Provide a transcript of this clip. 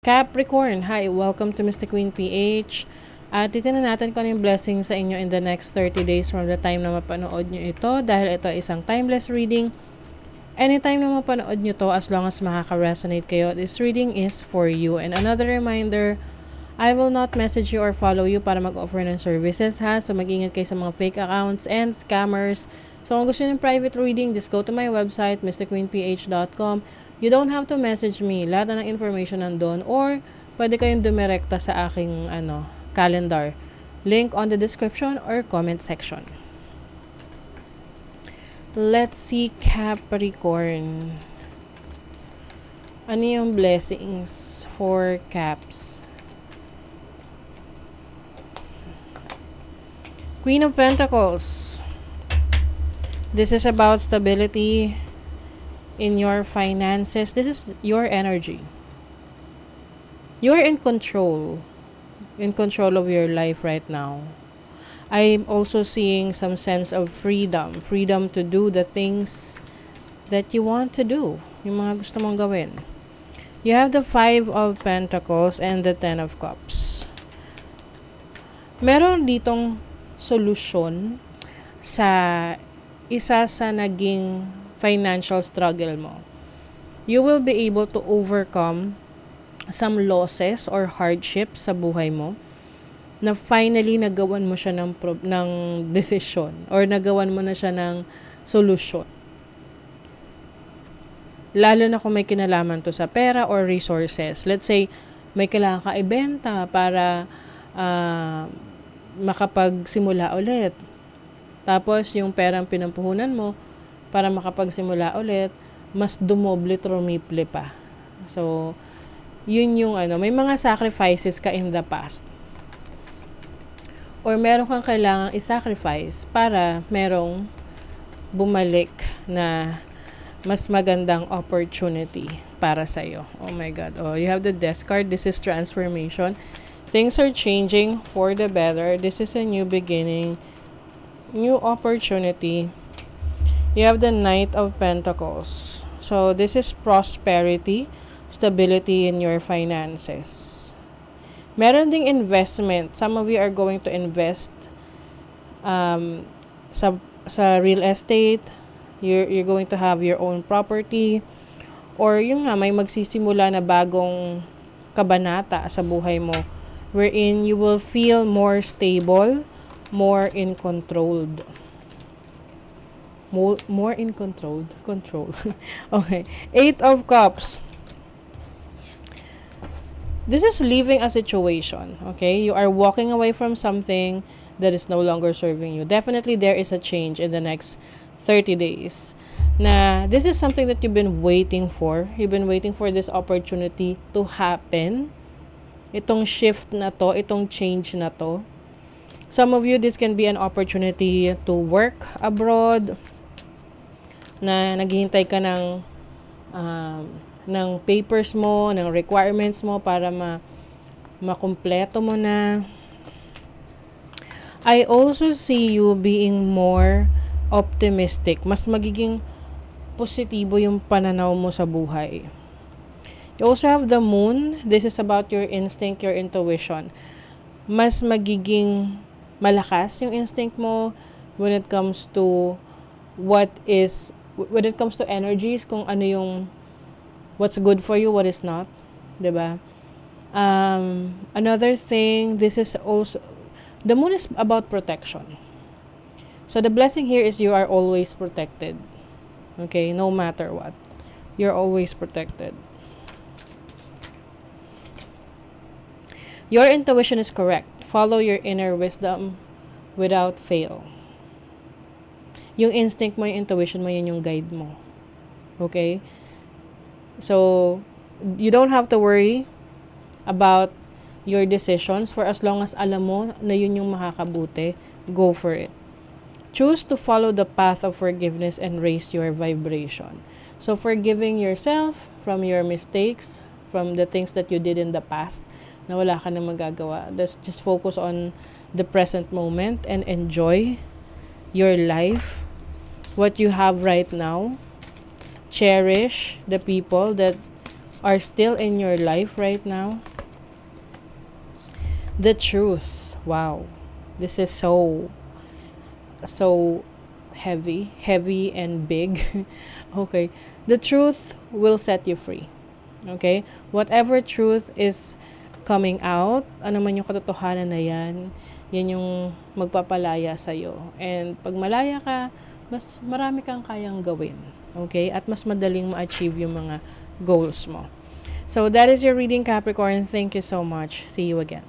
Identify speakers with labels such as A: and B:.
A: Capricorn, hi! Welcome to Mr. Queen PH. At titignan natin kung ano yung blessing sa inyo in the next 30 days from the time na mapanood nyo ito. Dahil ito ay isang timeless reading. Anytime na mapanood nyo to, as long as makaka-resonate kayo, this reading is for you. And another reminder, I will not message you or follow you para mag-offer ng services ha. So mag-ingat kayo sa mga fake accounts and scammers. So kung gusto nyo ng private reading, just go to my website, mrqueenph.com. You don't have to message me. Lahat na ng information nandun. Or pwede kayong dumirekta sa aking calendar. Link on the description or comment section. Let's see Capricorn. Ano yung blessings for Caps? Queen of Pentacles. This is about stability in your finances. This is your energy. You're in control of your life right now. I'm also seeing some sense of freedom to do the things that you want to do, yung mga gusto mong gawin. You have the 5 of Pentacles and the 10 of Cups. Meron ditong solusyon sa isa sa naging financial struggle mo. You will be able to overcome some losses or hardships sa buhay mo na finally nagawan mo siya ng decision or nagawan mo na siya ng solusyon. Lalo na kung may kinalaman to sa pera or resources. Let's say, may kailangan ka ibenta para makapagsimula ulit. Tapos, yung perang pinampuhunan mo, para makapagsimula ulit, mas dumoble, trumiple pa. So, yun yung may mga sacrifices ka in the past. Or meron kang kailangang i-sacrifice para merong bumalik na mas magandang opportunity para sa'yo. Oh my God. Oh, you have the Death card. This is transformation. Things are changing for the better. This is a new beginning. New opportunity. You have the Knight of Pentacles. So, this is prosperity, stability in your finances. Meron ding investment. Some of you are going to invest sa real estate. You're going to have your own property. Or yung may magsisimula na bagong kabanata sa buhay mo wherein you will feel more stable, more in controlled. More in control. Okay. 8 of Cups. This is leaving a situation. Okay? You are walking away from something that is no longer serving you. Definitely there is a change in the next 30 days. Na this is something that you've been waiting for. You've been waiting for this opportunity to happen. Itong shift na to, itong change na to. Some of you, this can be an opportunity to work abroad, na naghihintay ka ng papers mo, ng requirements mo para makumpleto mo na. I also see you being more optimistic. Mas magiging positibo yung pananaw mo sa buhay. You also have the Moon. This is about your instinct, your intuition. Mas magiging malakas yung instinct mo when it comes to energies, kung ano yung what's good for you, what is not, 'di ba? Another thing, this is also the Moon is about protection. So the blessing here is you are always protected. Okay, no matter what. You're always protected. Your intuition is correct. Follow your inner wisdom without fail. Yung instinct mo, yung intuition mo, yun yung guide mo. Okay? So, you don't have to worry about your decisions for as long as alam mo na yun yung makakabuti. Go for it. Choose to follow the path of forgiveness and raise your vibration. So, forgiving yourself from your mistakes, from the things that you did in the past, na wala ka na magagawa. Just focus on the present moment and enjoy your life, what you have right now. Cherish the people that are still in your life right now. The truth. Wow. This is so heavy and big. Okay. The truth will set you free. Okay? Whatever truth is coming out, ano man yung katotohanan na yan yung magpapalaya sa'yo. And pag malaya ka, mas marami kang kayang gawin. Okay? At mas madaling ma-achieve yung mga goals mo. So, that is your reading, Capricorn. Thank you so much. See you again.